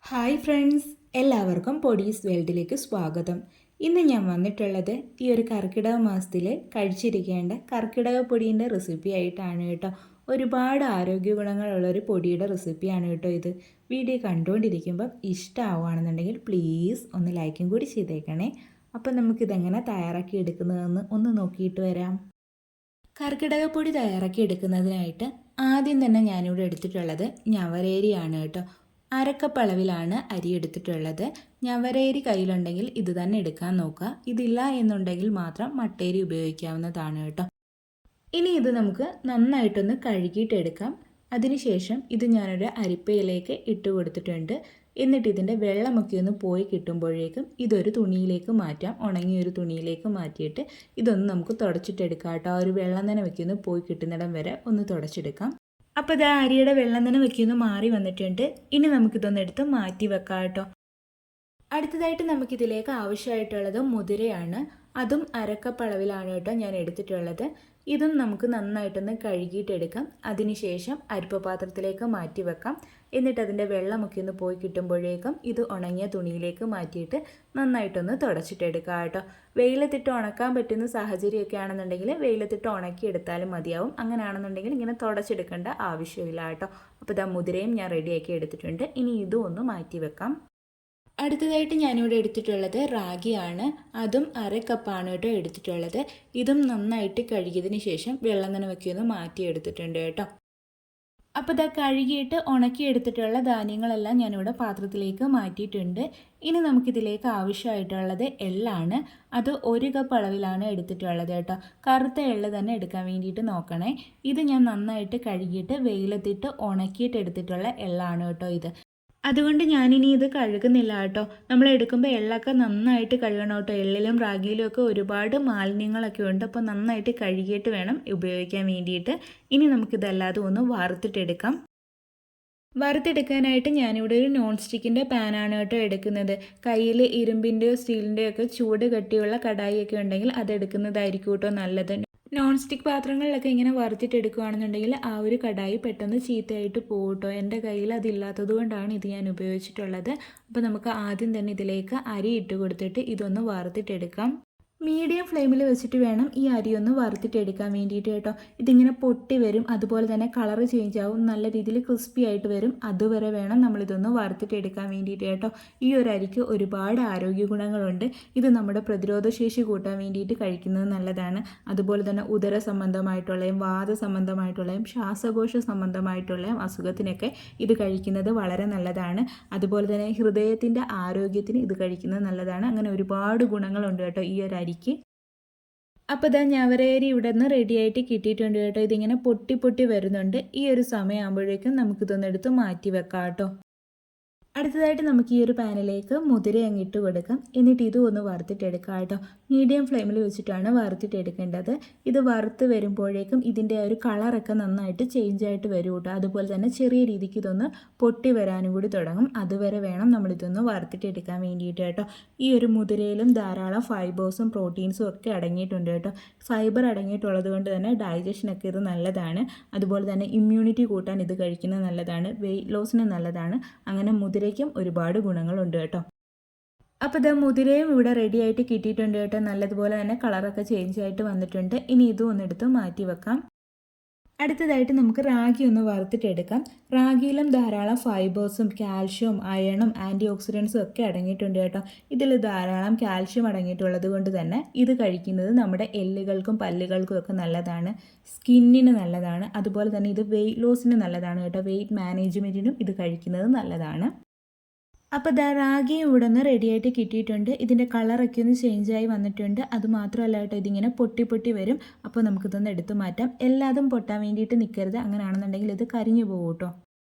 Hi friends, എല്ലാവർക്കും പൊടീസ് വേൾഡിലേക്ക് സ്വാഗതം. ഇന്ന് ഞാൻ വന്നിട്ടുള്ളത് ഈ ഒരു കർക്കിടക മാസത്തിൽ കഴിച്ചിരിക്കേണ്ട കർക്കിടക പൊടീൻ്റെ റെസിപ്പി ആയിട്ടാണ് കേട്ടോ. ഒരുപാട് ആരോഗ്യ ഗുണങ്ങളുള്ളൊരു പൊടിയുടെ റെസിപ്പിയാണ് കേട്ടോ ഇത്. വീഡിയോ കണ്ടുകൊണ്ടിരിക്കുമ്പം ഇഷ്ടമാവുകയാണെന്നുണ്ടെങ്കിൽ പ്ലീസ് ഒന്ന് ലൈക്കും കൂടി ചെയ്തേക്കണേ. അപ്പം നമുക്കിതെങ്ങനെ തയ്യാറാക്കി എടുക്കുന്നതെന്ന് ഒന്ന് നോക്കിയിട്ട് വരാം. കർക്കിടക പൊടി തയ്യാറാക്കി എടുക്കുന്നതിനായിട്ട് ആദ്യം തന്നെ ഞാനിവിടെ എടുത്തിട്ടുള്ളത് ഞവരേരിയാണ് കേട്ടോ. അരക്കപ്പ് അളവിലാണ് അരി എടുത്തിട്ടുള്ളത്. ഞവരേരി കയ്യിലുണ്ടെങ്കിൽ ഇത് തന്നെ എടുക്കാൻ നോക്കുക. ഇതില്ല എന്നുണ്ടെങ്കിൽ മാത്രം മട്ടേരി ഉപയോഗിക്കാവുന്നതാണ് കേട്ടോ. ഇനി ഇത് നമുക്ക് നന്നായിട്ടൊന്ന് കഴുകിയിട്ടെടുക്കാം. അതിനുശേഷം ഇത് ഞാനൊരു അരിപ്പയിലേക്ക് ഇട്ട് കൊടുത്തിട്ടുണ്ട്. എന്നിട്ട് ഇതിൻ്റെ വെള്ളമൊക്കെ ഒന്ന് പോയി കിട്ടുമ്പോഴേക്കും ഇതൊരു തുണിയിലേക്ക് മാറ്റാം. ഉണങ്ങിയൊരു തുണിയിലേക്ക് മാറ്റിയിട്ട് ഇതൊന്ന് നമുക്ക് തുടച്ചിട്ടെടുക്കാം കേട്ടോ. ആ ഒരു വെള്ളം തന്നെ ഒന്ന് പോയി കിട്ടുന്നിടം വരെ ഒന്ന് തുടച്ചെടുക്കാം. അപ്പോൾ ഇത് അരിയുടെ വെള്ളം തന്നെ വെക്കുന്ന മാറി വന്നിട്ടുണ്ട്. ഇനി നമുക്കിതൊന്ന് എടുത്ത് മാറ്റി വെക്കാം കേട്ടോ. അടുത്തതായിട്ട് നമുക്കിതിലേക്ക് ആവശ്യമായിട്ടുള്ളത് മുതിരയാണ്. അതും അരക്കപ്പ് അളവിലാണ് കേട്ടോ ഞാൻ എടുത്തിട്ടുള്ളത്. ഇതും നമുക്ക് നന്നായിട്ടൊന്ന് കഴുകിയിട്ടെടുക്കാം. അതിനുശേഷം അരിപ്പ പാത്രത്തിലേക്ക് മാറ്റി വെക്കാം. എന്നിട്ട് അതിൻ്റെ വെള്ളമൊക്കെ ഒന്ന് പോയി കിട്ടുമ്പോഴേക്കും ഇത് ഉണങ്ങിയ തുണിയിലേക്ക് മാറ്റിയിട്ട് നന്നായിട്ടൊന്ന് തുടച്ചിട്ടെടുക്കാം കേട്ടോ. വെയിലത്തിട്ട് ഉണക്കാൻ പറ്റുന്ന സാഹചര്യമൊക്കെ ആണെന്നുണ്ടെങ്കിൽ വെയിലത്തിട്ട് ഉണക്കിയെടുത്താലും മതിയാവും. അങ്ങനെയാണെന്നുണ്ടെങ്കിൽ ഇങ്ങനെ തുടച്ചെടുക്കേണ്ട ആവശ്യമില്ല കേട്ടോ. അപ്പോൾ ഇതാ മുതിരയും ഞാൻ റെഡിയാക്കി എടുത്തിട്ടുണ്ട്. ഇനി ഇതും ഒന്ന് മാറ്റി വെക്കാം. അടുത്തതായിട്ട് ഞാനിവിടെ എടുത്തിട്ടുള്ളത് റാഗിയാണ്. അതും അരക്കപ്പാണ് കേട്ടോ എടുത്തിട്ടുള്ളത്. ഇതും നന്നായിട്ട് കഴുകിയതിന് ശേഷം വെള്ളം നനവൊക്കെ ഒന്ന് മാറ്റിയെടുത്തിട്ടുണ്ട് കേട്ടോ. അപ്പോൾ ഇതാ കഴുകിയിട്ട് ഉണക്കിയെടുത്തിട്ടുള്ള ധാന്യങ്ങളെല്ലാം ഞാനിവിടെ പാത്രത്തിലേക്ക് മാറ്റിയിട്ടുണ്ട്. ഇനി നമുക്കിതിലേക്ക് ആവശ്യമായിട്ടുള്ളത് എള്ളാണ്. അത് 1 കപ്പ് അളവിലാണ് എടുത്തിട്ടുള്ളത് കേട്ടോ. കറുത്ത എള്ള് തന്നെ എടുക്കാൻ വേണ്ടിയിട്ട് നോക്കണേ. ഇത് ഞാൻ നന്നായിട്ട് കഴുകിയിട്ട് വെയിലത്തിട്ട് ഉണക്കിയിട്ട് എടുത്തിട്ടുള്ള എള്ളാണ് കേട്ടോ ഇത്. അതുകൊണ്ട് ഞാനിനി ഇത് കഴുകുന്നില്ല കേട്ടോ. നമ്മൾ എടുക്കുമ്പോൾ എള്ളൊക്കെ നന്നായിട്ട് കഴുകണം കേട്ടോ. എള്ളിലും റാഗിയിലും ഒക്കെ ഒരുപാട് മാലിന്യങ്ങളൊക്കെ ഉണ്ട്. അപ്പോൾ നന്നായിട്ട് കഴുകിയിട്ട് വേണം ഉപയോഗിക്കാൻ വേണ്ടിയിട്ട്. ഇനി നമുക്കിതല്ലാതെ ഒന്ന് വറുത്തിട്ടെടുക്കാം. വറുത്തെടുക്കാനായിട്ട് ഞാനിവിടെ ഒരു നോൺ സ്റ്റിക്കിൻ്റെ പാനാണ് കേട്ടോ എടുക്കുന്നത്. കയ്യിൽ ഇരുമ്പിൻ്റെയോ സ്റ്റീലിൻ്റെയോ ഒക്കെ ചൂട് കട്ടിയുള്ള കടായിയൊക്കെ ഉണ്ടെങ്കിൽ അതെടുക്കുന്നതായിരിക്കും കേട്ടോ നല്ലത്. നോൺ സ്റ്റിക്ക് പാത്രങ്ങളിലൊക്കെ ഇങ്ങനെ വറുത്തിട്ടെടുക്കുകയാണെന്നുണ്ടെങ്കിൽ ആ ഒരു കടായി പെട്ടെന്ന് ചീത്തയായിട്ട് പോകും കേട്ടോ. എൻ്റെ കയ്യിൽ അതില്ലാത്തത് കൊണ്ടാണ് ഇത് ഞാൻ ഉപയോഗിച്ചിട്ടുള്ളത്. അപ്പോൾ നമുക്ക് ആദ്യം തന്നെ ഇതിലേക്ക് അരി ഇട്ട് കൊടുത്തിട്ട് ഇതൊന്ന് വറുത്തിട്ടെടുക്കാം. മീഡിയം ഫ്ലെയിമിൽ വെച്ചിട്ട് വേണം ഈ അരി ഒന്ന് വറുത്തിട്ടെടുക്കാൻ വേണ്ടിയിട്ട് കേട്ടോ. ഇതിങ്ങനെ പൊട്ടി വരും, അതുപോലെ തന്നെ കളറ് ചേഞ്ച് ആവും, നല്ല രീതിയിൽ ക്രിസ്പി ആയിട്ട് വരും. അതുവരെ വേണം നമ്മളിതൊന്ന് വറുത്തിട്ടെടുക്കാൻ വേണ്ടിയിട്ട് കേട്ടോ. ഈ ഒരു അരിക്ക് ഒരുപാട് ആരോഗ്യ ഗുണങ്ങളുണ്ട്. ഇത് നമ്മുടെ പ്രതിരോധ ശേഷി കൂട്ടാൻ വേണ്ടിയിട്ട് കഴിക്കുന്നത് നല്ലതാണ്. അതുപോലെ തന്നെ ഉദര സംബന്ധമായിട്ടുള്ളതും വാത സംബന്ധമായിട്ടുള്ളതും ശ്വാസകോശ സംബന്ധമായിട്ടുള്ളതും അസുഖത്തിനൊക്കെ ഇത് കഴിക്കുന്നത് വളരെ നല്ലതാണ്. അതുപോലെ തന്നെ ഹൃദയത്തിൻ്റെ ആരോഗ്യത്തിന് ഇത് കഴിക്കുന്നത് നല്ലതാണ്. അങ്ങനെ ഒരുപാട് ഗുണങ്ങളുണ്ട് കേട്ടോ ഈ ഒരു അരിക്ക്. അപ്പോൾ ഇതാ ഞവരേരി ഇവിടെ നിന്ന് റെഡിയായിട്ട് കിട്ടിയിട്ടുണ്ട് കേട്ടോ. ഇതിങ്ങനെ പൊട്ടി പൊട്ടി വരുന്നുണ്ട്. ഈ ഒരു സമയമാകുമ്പോഴേക്കും നമുക്കിതൊന്ന് എടുത്ത് മാറ്റി വെക്കാം കേട്ടോ. അടുത്തതായിട്ട് നമുക്ക് ഈ ഒരു പാനിലേക്ക് മുതിര അങ്ങിട്ട് കൊടുക്കാം. എന്നിട്ട് ഇതും ഒന്ന് വറുത്തിട്ടെടുക്കാം കേട്ടോ. മീഡിയം ഫ്ലെയിമിൽ വെച്ചിട്ടാണ് വറുത്തിട്ടെടുക്കേണ്ടത്. ഇത് വറുത്ത് വരുമ്പോഴേക്കും ഇതിൻ്റെ ഒരു കളറൊക്കെ നന്നായിട്ട് ചേഞ്ച് ആയിട്ട് വരും കേട്ടോ. അതുപോലെ തന്നെ ചെറിയ രീതിക്ക് ഇതൊന്ന് പൊട്ടി വരാനും കൂടി തുടങ്ങും. അതുവരെ വേണം നമ്മളിതൊന്ന് വറുത്തിട്ടെടുക്കാൻ വേണ്ടിയിട്ട് കേട്ടോ. ഈ ഒരു മുതിരയിലും ധാരാളം ഫൈബേഴ്സും പ്രോട്ടീൻസും ഒക്കെ അടങ്ങിയിട്ടുണ്ട് കേട്ടോ. ഫൈബർ അടങ്ങിയിട്ടുള്ളത് കൊണ്ട് തന്നെ ഡൈജഷനൊക്കെ ഇത് നല്ലതാണ്. അതുപോലെ തന്നെ ഇമ്മ്യൂണിറ്റി കൂട്ടാൻ ഇത് കഴിക്കുന്നത് നല്ലതാണ്. വെയിറ്റ് ലോസിന് നല്ലതാണ്. അങ്ങനെ മുതിരയ്ക്കും ഒരുപാട് ഗുണങ്ങളുണ്ട് കേട്ടോ. അപ്പോൾ ഇതാ മുതിരയും ഇവിടെ റെഡി ആയിട്ട് കിട്ടിയിട്ടുണ്ട് കേട്ടോ. നല്ലതുപോലെ തന്നെ കളറൊക്കെ ചേഞ്ച് ആയിട്ട് വന്നിട്ടുണ്ട്. ഇനി ഇതും ഒന്നെടുത്ത് മാറ്റി വെക്കാം. അടുത്തതായിട്ട് നമുക്ക് റാഗി ഒന്ന് വറുത്തിട്ടെടുക്കാം. റാഗിയിലും ധാരാളം ഫൈബേഴ്സും കാൽഷ്യവും അയണും ആൻറ്റി ഓക്സിഡൻസും ഒക്കെ അടങ്ങിയിട്ടുണ്ട് കേട്ടോ. ഇതിൽ ധാരാളം കാൽഷ്യം അടങ്ങിയിട്ടുള്ളത് കൊണ്ട് തന്നെ ഇത് കഴിക്കുന്നത് നമ്മുടെ എല്ലുകൾക്കും പല്ലുകൾക്കും ഒക്കെ നല്ലതാണ്. സ്കിന്നിന് നല്ലതാണ്. അതുപോലെ തന്നെ ഇത് വെയിറ്റ് ലോസിന് നല്ലതാണ് കേട്ടോ. വെയിറ്റ് മാനേജ്മെൻറ്റിനും ഇത് കഴിക്കുന്നത് നല്ലതാണ്. അപ്പോൾ ദാ റാഗി ഇവിടെ നിന്ന് റെഡിയായിട്ട് കിട്ടിയിട്ടുണ്ട്. ഇതിൻ്റെ കളറൊക്കെ ഒന്ന് ചേഞ്ചായി വന്നിട്ടുണ്ട്. അതുമാത്രമല്ല കേട്ടോ, ഇതിങ്ങനെ പൊട്ടി പൊട്ടി വരും. അപ്പോൾ നമുക്കിതൊന്ന് എടുത്ത് മാറ്റാം. എല്ലാതും പൊട്ടാൻ വേണ്ടിയിട്ട് നിൽക്കരുത്. അങ്ങനെയാണെന്നുണ്ടെങ്കിൽ ഇത് കരിഞ്ഞു പോകും കേട്ടോ.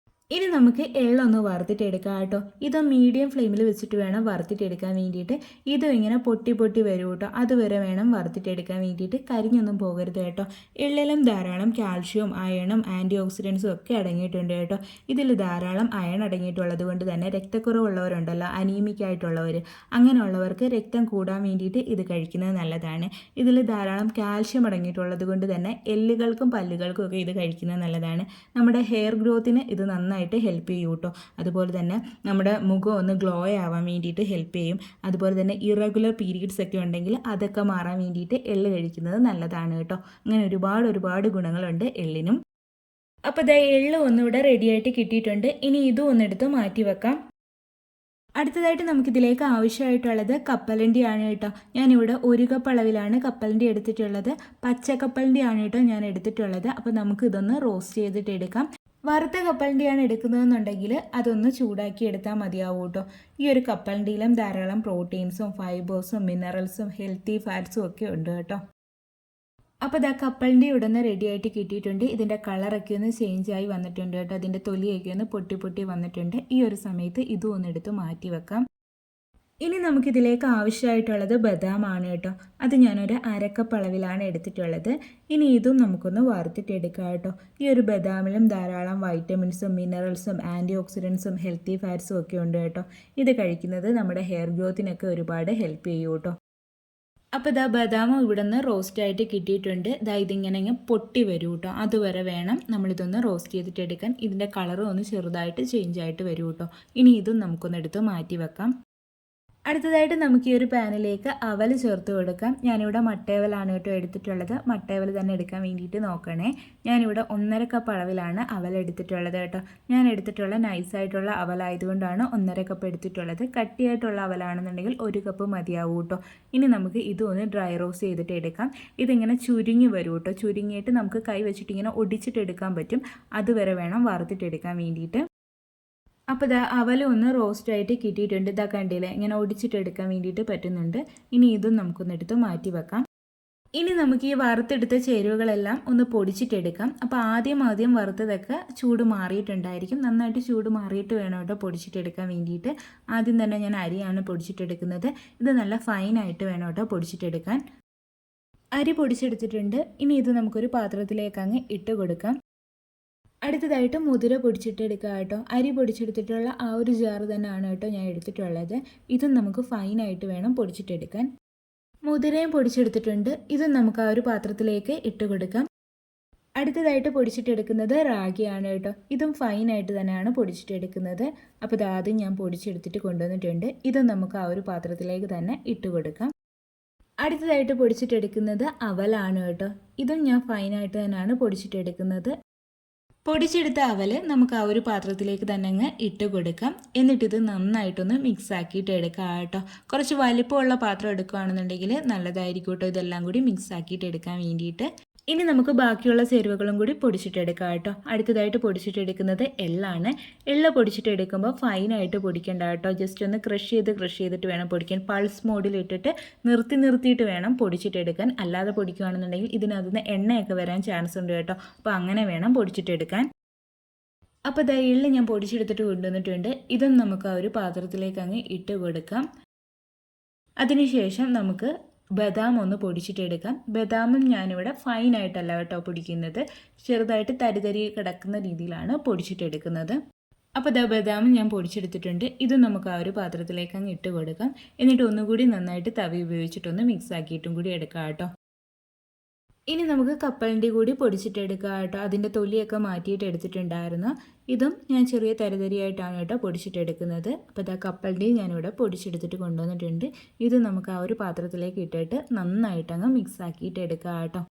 ഇനി നമുക്ക് എള്ളൊന്ന് വറുത്തിട്ടെടുക്കാം കേട്ടോ. ഇത് മീഡിയം ഫ്ലെയിമിൽ വെച്ചിട്ട് വേണം വറുത്തിട്ടെടുക്കാൻ വേണ്ടിയിട്ട്. ഇതും ഇങ്ങനെ പൊട്ടി പൊട്ടി വരും കേട്ടോ. അതുവരെ വേണം വറുത്തിട്ടെടുക്കാൻ വേണ്ടിയിട്ട്. കരിഞ്ഞൊന്നും പോകരുത് കേട്ടോ. എള്ളിലും ധാരാളം കാൽഷ്യവും അയണും ആൻറ്റി ഓക്സിഡൻസും ഒക്കെ അടങ്ങിയിട്ടുണ്ട് കേട്ടോ. ഇതിൽ ധാരാളം അയൺ അടങ്ങിയിട്ടുള്ളത് കൊണ്ട് തന്നെ രക്തക്കുറവുള്ളവരുണ്ടല്ലോ, അനീമിക് ആയിട്ടുള്ളവർ, അങ്ങനെയുള്ളവർക്ക് രക്തം കൂടാൻ വേണ്ടിയിട്ട് ഇത് കഴിക്കുന്നത് നല്ലതാണ്. ഇതിൽ ധാരാളം കാൽഷ്യം അടങ്ങിയിട്ടുള്ളത് കൊണ്ട് തന്നെ എല്ലുകൾക്കും പല്ലുകൾക്കും ഒക്കെ ഇത് കഴിക്കുന്നത് നല്ലതാണ്. നമ്മുടെ ഹെയർ ഗ്രോത്തിന് ഇത് നന്നായി നന്നായിട്ട് ഹെൽപ്പ് ചെയ്യും കേട്ടോ. അതുപോലെ തന്നെ നമ്മുടെ മുഖം ഒന്ന് ഗ്ലോ ആവാൻ വേണ്ടിയിട്ട് ഹെൽപ്പ് ചെയ്യും. അതുപോലെ തന്നെ ഇറഗുലർ പീരീഡ്സ് ഒക്കെ ഉണ്ടെങ്കിൽ അതൊക്കെ മാറാൻ വേണ്ടിയിട്ട് എള്ള് കഴിക്കുന്നത് നല്ലതാണ് കേട്ടോ. അങ്ങനെ ഒരുപാട് ഗുണങ്ങളുണ്ട് എള്ളിനും. അപ്പോൾ ഇതാ എള്ള് ഒന്നിവിടെ റെഡിയായിട്ട് കിട്ടിയിട്ടുണ്ട്. ഇനി ഇതും ഒന്നെടുത്ത് മാറ്റി വെക്കാം. അടുത്തതായിട്ട് നമുക്കിതിലേക്ക് ആവശ്യമായിട്ടുള്ളത് കപ്പലണ്ടി ആണ് കേട്ടോ. ഞാനിവിടെ 1 കപ്പ് അളവിലാണ് കപ്പലണ്ടി എടുത്തിട്ടുള്ളത്. പച്ച കപ്പലണ്ടി ആണ് കേട്ടോ ഞാൻ എടുത്തിട്ടുള്ളത്. അപ്പോൾ നമുക്ക് ഇതൊന്ന് റോസ്റ്റ് ചെയ്തിട്ട് എടുക്കാം. വറുത്ത കപ്പലണ്ടിയാണ് എടുക്കുന്നതെന്നുണ്ടെങ്കിൽ അതൊന്ന് ചൂടാക്കി എടുത്താൽ മതിയാവും കേട്ടോ. ഈ ഒരു കപ്പലണ്ടിയിലും ധാരാളം പ്രോട്ടീൻസും ഫൈബേഴ്സും മിനറൽസും ഹെൽത്തി ഫാറ്റ്സും ഒക്കെ ഉണ്ട് കേട്ടോ. അപ്പോൾ ഇതാ കപ്പലണ്ടി ഉടനെ റെഡി ആയിട്ട് കിട്ടിയിട്ടുണ്ട്. ഇതിൻ്റെ കളറൊക്കെ ഒന്ന് ചേഞ്ചായി വന്നിട്ടുണ്ട് കേട്ടോ. അതിൻ്റെ തൊലിയൊക്കെ ഒന്ന് പൊട്ടി വന്നിട്ടുണ്ട്. ഈ ഒരു സമയത്ത് ഇതും ഒന്നെടുത്ത് മാറ്റി വെക്കാം. ഇനി നമുക്കിതിലേക്ക് ആവശ്യമായിട്ടുള്ളത് ബദാമാണ് കേട്ടോ. അത് ഞാനൊരു 1/2 കപ്പ് അളവിലാണ് എടുത്തിട്ടുള്ളത്. ഇനി ഇതും നമുക്കൊന്ന് വറുത്തിട്ടെടുക്കാം കേട്ടോ. ഈ ഒരു ബദാമിലും ധാരാളം വൈറ്റമിൻസും മിനറൽസും ആൻറ്റി ഓക്സിഡൻസും ഹെൽത്തി ഫാറ്റ്സും ഒക്കെ ഉണ്ട് കേട്ടോ. ഇത് കഴിക്കുന്നത് നമ്മുടെ ഹെയർ ഗ്രോത്തിനൊക്കെ ഒരുപാട് ഹെൽപ്പ് ചെയ്യും കേട്ടോ. അപ്പോൾ ഇതാ ബദാം ഇവിടെ നിന്ന് റോസ്റ്റായിട്ട് കിട്ടിയിട്ടുണ്ട്. ഇതിങ്ങനെ പൊട്ടി വരും കേട്ടോ. അതുവരെ വേണം നമ്മളിതൊന്ന് റോസ്റ്റ് ചെയ്തിട്ട് എടുക്കാൻ. ഇതിൻ്റെ കളറും ഒന്ന് ചെറുതായിട്ട് ചേഞ്ച് ആയിട്ട് വരും കേട്ടോ. ഇനി ഇതും നമുക്കൊന്നെടുത്ത് മാറ്റി വെക്കാം. അടുത്തതായിട്ട് നമുക്ക് ഈ ഒരു പാനിലേക്ക് അവൽ ചേർത്ത് കൊടുക്കാം. ഞാനിവിടെ മട്ടയവലാണ് കേട്ടോ എടുത്തിട്ടുള്ളത്. മട്ടയവൽ തന്നെ എടുക്കാൻ വേണ്ടിയിട്ട് നോക്കണേ. ഞാനിവിടെ 1/2 കപ്പ് അളവിലാണ് അവൽ എടുത്തിട്ടുള്ളത് കേട്ടോ. ഞാൻ എടുത്തിട്ടുള്ള നൈസായിട്ടുള്ള അവലായതുകൊണ്ടാണ് 1/2 കപ്പ് എടുത്തിട്ടുള്ളത്. കട്ടിയായിട്ടുള്ള അവലാണെന്നുണ്ടെങ്കിൽ 1 കപ്പ് മതിയാവും കേട്ടോ. ഇനി നമുക്ക് ഇതൊന്ന് ഡ്രൈ റോസ്റ്റ് ചെയ്തിട്ട് എടുക്കാം. ഇതിങ്ങനെ ചുരുങ്ങി വരും കേട്ടോ. ചുരുങ്ങിയിട്ട് നമുക്ക് കൈ വെച്ചിട്ട് ഇങ്ങനെ ഒടിച്ചിട്ട് എടുക്കാൻ പറ്റും. അതുവരെ വേണം വറുത്തിട്ടെടുക്കാൻ വേണ്ടിയിട്ട്. അപ്പോൾ ഇതാ അവലും ഒന്ന് റോസ്റ്റായിട്ട് കിട്ടിയിട്ടുണ്ട്. ഇതാ കണ്ടില്ലേ, ഇങ്ങനെ ഒടിച്ചിട്ടെടുക്കാൻ വേണ്ടിയിട്ട് പറ്റുന്നുണ്ട്. ഇനി ഇതും നമുക്കൊന്നെടുത്ത് മാറ്റി വെക്കാം. ഇനി നമുക്ക് ഈ വറുത്തെടുത്ത ചേരുവകളെല്ലാം ഒന്ന് പൊടിച്ചിട്ടെടുക്കാം. അപ്പോൾ ആദ്യം വറുത്തതൊക്കെ ചൂട് മാറിയിട്ടുണ്ടായിരിക്കും. നന്നായിട്ട് ചൂട് മാറിയിട്ട് വേണം കേട്ടോ പൊടിച്ചിട്ടെടുക്കാൻ വേണ്ടിയിട്ട്. ആദ്യം തന്നെ ഞാൻ അരിയാണ് പൊടിച്ചിട്ടെടുക്കുന്നത്. ഇത് നല്ല ഫൈനായിട്ട് വേണം കേട്ടോ പൊടിച്ചിട്ടെടുക്കാൻ. അരി പൊടിച്ചെടുത്തിട്ടുണ്ട്. ഇനി ഇത് നമുക്കൊരു പാത്രത്തിലേക്ക് അങ്ങ് ഇട്ട് കൊടുക്കാം. അടുത്തതായിട്ട് മുതിര പൊടിച്ചിട്ടെടുക്കുക കേട്ടോ. അരി പൊടിച്ചെടുത്തിട്ടുള്ള ആ ഒരു ജാറ് തന്നെയാണ് കേട്ടോ ഞാൻ എടുത്തിട്ടുള്ളത്. ഇതും നമുക്ക് ഫൈനായിട്ട് വേണം പൊടിച്ചിട്ടെടുക്കാൻ. മുതിരയും പൊടിച്ചെടുത്തിട്ടുണ്ട്. ഇതും നമുക്ക് ആ ഒരു പാത്രത്തിലേക്ക് ഇട്ട് കൊടുക്കാം. അടുത്തതായിട്ട് പൊടിച്ചിട്ടെടുക്കുന്നത് റാഗിയാണ് കേട്ടോ. ഇതും ഫൈനായിട്ട് തന്നെയാണ് പൊടിച്ചിട്ടെടുക്കുന്നത്. അപ്പോൾ ഇതാദ്യം ഞാൻ പൊടിച്ചെടുത്തിട്ട് കൊണ്ടുവന്നിട്ടുണ്ട്. ഇതും നമുക്ക് ആ ഒരു പാത്രത്തിലേക്ക് തന്നെ ഇട്ട് കൊടുക്കാം. അടുത്തതായിട്ട് പൊടിച്ചിട്ടെടുക്കുന്നത് അവലാണ് കേട്ടോ. ഇതും ഞാൻ ഫൈനായിട്ട് തന്നെയാണ് പൊടിച്ചിട്ടെടുക്കുന്നത്. പൊടിച്ചെടുത്ത അവൽ നമുക്ക് ആ ഒരു പാത്രത്തിലേക്ക് തന്നെ അങ്ങ് ഇട്ട് കൊടുക്കാം. എന്നിട്ടിത് നന്നായിട്ടൊന്ന് മിക്സ് ആക്കിയിട്ട് എടുക്കാം കേട്ടോ. കുറച്ച് വലിപ്പമുള്ള പാത്രം എടുക്കുകയാണെന്നുണ്ടെങ്കിൽ നല്ലതായിരിക്കും കേട്ടോ ഇതെല്ലാം കൂടി മിക്സ് ആക്കിയിട്ട് എടുക്കാൻ വേണ്ടിയിട്ട്. ഇനി നമുക്ക് ബാക്കിയുള്ള ചേരുവകളും കൂടി പൊടിച്ചിട്ടെടുക്കാം കേട്ടോ. അടുത്തതായിട്ട് പൊടിച്ചിട്ടെടുക്കുന്നത് എള്ളാണ്. എള്ള് പൊടിച്ചിട്ടെടുക്കുമ്പോൾ ഫൈനായിട്ട് പൊടിക്കേണ്ട കേട്ടോ. ജസ്റ്റ് ഒന്ന് ക്രഷ് ചെയ്തിട്ട് വേണം പൊടിക്കാൻ. പൾസ് മോഡിലിട്ടിട്ട് നിർത്തിയിട്ട് വേണം പൊടിച്ചിട്ടെടുക്കാൻ. അല്ലാതെ പൊടിക്കുകയാണെന്നുണ്ടെങ്കിൽ ഇതിനകത്തുനിന്ന് എണ്ണയൊക്കെ വരാൻ ചാൻസ് ഉണ്ട് കേട്ടോ. അപ്പോൾ അങ്ങനെ വേണം പൊടിച്ചിട്ടെടുക്കാൻ. അപ്പോൾ ഇതാ എള്ള് ഞാൻ പൊടിച്ചെടുത്തിട്ട് കൊണ്ടുവന്നിട്ടുണ്ട്. ഇതും നമുക്ക് ആ ഒരു പാത്രത്തിലേക്ക് അങ്ങ് ഇട്ട് കൊടുക്കാം. അതിനുശേഷം നമുക്ക് ബദാം ഒന്ന് പൊടിച്ചിട്ടെടുക്കാം. ബദാമും ഞാനിവിടെ ഫൈനായിട്ടല്ല കേട്ടോ പൊടിക്കുന്നത്. ചെറുതായിട്ട് തരി കിടക്കുന്ന രീതിയിലാണ് പൊടിച്ചിട്ടെടുക്കുന്നത്. അപ്പോൾ ഇതാ ബദാമും ഞാൻ പൊടിച്ചെടുത്തിട്ടുണ്ട്. ഇത് നമുക്ക് ആ ഒരു പാത്രത്തിലേക്ക് അങ്ങ് ഇട്ട് കൊടുക്കാം. എന്നിട്ട് ഒന്നുകൂടി നന്നായിട്ട് തവി ഉപയോഗിച്ചിട്ടൊന്ന് മിക്സ് ആക്കിയിട്ടും കൂടി എടുക്കാം കേട്ടോ. ഇനി നമുക്ക് കപ്പലണ്ടി കൂടി പൊടിച്ചിട്ടെടുക്കാം കേട്ടോ. അതിൻ്റെ തൊലിയൊക്കെ മാറ്റിയിട്ട് എടുത്തിട്ടുണ്ടായിരുന്നു. ഇതും ഞാൻ ചെറിയ തരിതരിയായിട്ടാണ് കേട്ടോ പൊടിച്ചിട്ടെടുക്കുന്നത്. അപ്പോൾ ഇതാ കപ്പലണ്ടി ഞാനിവിടെ പൊടിച്ചെടുത്തിട്ട് കൊണ്ടുവന്നിട്ടുണ്ട്. ഇത് നമുക്ക് ആ ഒരു പാത്രത്തിലേക്ക് ഇട്ടിട്ട് നന്നായിട്ടങ്ങ് മിക്സ് ആക്കിയിട്ട് എടുക്കാം കേട്ടോ.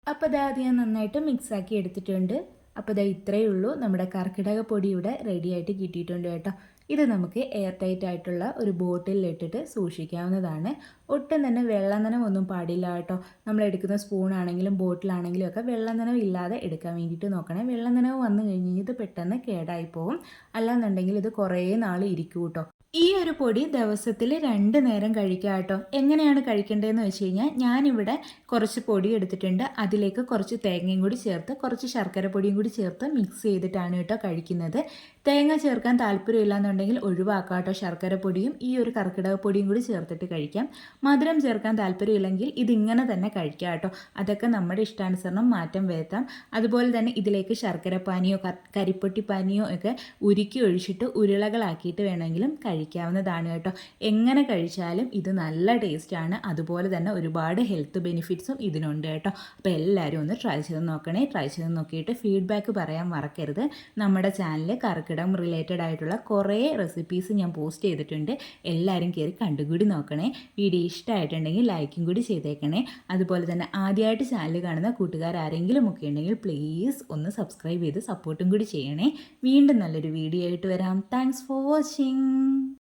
അപ്പോൾ ഇതാ അത് ഞാൻ നന്നായിട്ട് മിക്സ് ആക്കി എടുത്തിട്ടുണ്ട്. അപ്പോൾ ഇതാ ഇത്രയേ ഉള്ളൂ. നമ്മുടെ കർക്കിടക പൊടി ഇവിടെ റെഡി ആയിട്ട് കിട്ടിയിട്ടുണ്ട് കേട്ടോ. ഇത് നമുക്ക് എയർ ടൈറ്റ് ആയിട്ടുള്ള ഒരു ബോട്ടിലിലിട്ടിട്ട് സൂക്ഷിക്കാവുന്നതാണ്. ഒട്ടും തന്നെ വെള്ളനനവൊന്നും പാടില്ല കേട്ടോ. നമ്മൾ എടുക്കുന്ന സ്പൂണാണെങ്കിലും ബോട്ടിലാണെങ്കിലും ഒക്കെ വെള്ളനനവ് ഇല്ലാതെ എടുക്കാൻ വേണ്ടിയിട്ട് നോക്കണേ. വെള്ളനനവ് വന്നു കഴിഞ്ഞാൽ ഇത് പെട്ടെന്ന് കേടായി പോകും. അല്ലാന്നുണ്ടെങ്കിൽ ഇത് കുറേ നാൾ ഇരിക്കും കേട്ടോ. ഈ ഒരു പൊടി ദിവസത്തിൽ 2 നേരം കഴിക്കുക കേട്ടോ. എങ്ങനെയാണ് കഴിക്കേണ്ടതെന്ന് വെച്ച് കഴിഞ്ഞാൽ ഞാനിവിടെ കുറച്ച് പൊടി എടുത്തിട്ടുണ്ട്. അതിലേക്ക് കുറച്ച് തേങ്ങയും കൂടി ചേർത്ത് കുറച്ച് ശർക്കര പൊടിയും കൂടി ചേർത്ത് മിക്സ് ചെയ്തിട്ടാണ് കേട്ടോ കഴിക്കുന്നത്. തേങ്ങ ചേർക്കാൻ താല്പര്യമില്ല എന്നുണ്ടെങ്കിൽ ഒഴിവാക്കാട്ടോ. ശർക്കര പൊടിയും ഈ ഒരു കർക്കിടക പൊടിയും കൂടി ചേർത്തിട്ട് കഴിക്കാം. മധുരം ചേർക്കാൻ താല്പര്യമില്ലെങ്കിൽ ഇതിങ്ങനെ തന്നെ കഴിക്കാം കേട്ടോ. അതൊക്കെ നമ്മുടെ ഇഷ്ടാനുസരണം മാറ്റം വരുത്താം. അതുപോലെ തന്നെ ഇതിലേക്ക് ശർക്കര പാനിയോ കരിപ്പൊട്ടി പാനിയോ ഒക്കെ ഉരുക്കി ഒഴിച്ചിട്ട് ഉരുളകളാക്കിയിട്ട് വേണമെങ്കിലും കഴിക്കാവുന്നതാണ് കേട്ടോ. എങ്ങനെ കഴിച്ചാലും ഇത് നല്ല ടേസ്റ്റാണ്. അതുപോലെ തന്നെ ഒരുപാട് ഹെൽത്ത് ബെനിഫിറ്റ്സും ഇതിനുണ്ട് കേട്ടോ. അപ്പോൾ എല്ലാവരും ഒന്ന് ട്രൈ ചെയ്ത് നോക്കണേ. ട്രൈ ചെയ്ത് നോക്കിയിട്ട് ഫീഡ്ബാക്ക് പറയാൻ മറക്കരുത്. നമ്മുടെ ചാനലിൽ കർക്കിടകം റിലേറ്റഡ് ആയിട്ടുള്ള കുറേ റെസിപ്പീസ് ഞാൻ പോസ്റ്റ് ചെയ്തിട്ടുണ്ട്. എല്ലാവരും കയറി കണ്ടുകൂടി നോക്കണേ. വീഡിയോ ഇഷ്ടമായിട്ടുണ്ടെങ്കിൽ ലൈക്കും കൂടി ചെയ്തേക്കണേ. അതുപോലെ തന്നെ ആദ്യമായിട്ട് ചാനൽ കാണുന്ന കൂട്ടുകാർ ആരെങ്കിലും ഒക്കെ ഉണ്ടെങ്കിൽ പ്ലീസ് ഒന്ന് സബ്സ്ക്രൈബ് ചെയ്ത് സപ്പോർട്ടും കൂടി ചെയ്യണേ. വീണ്ടും നല്ലൊരു വീഡിയോ ആയിട്ട് വരാം. Thanks for watching.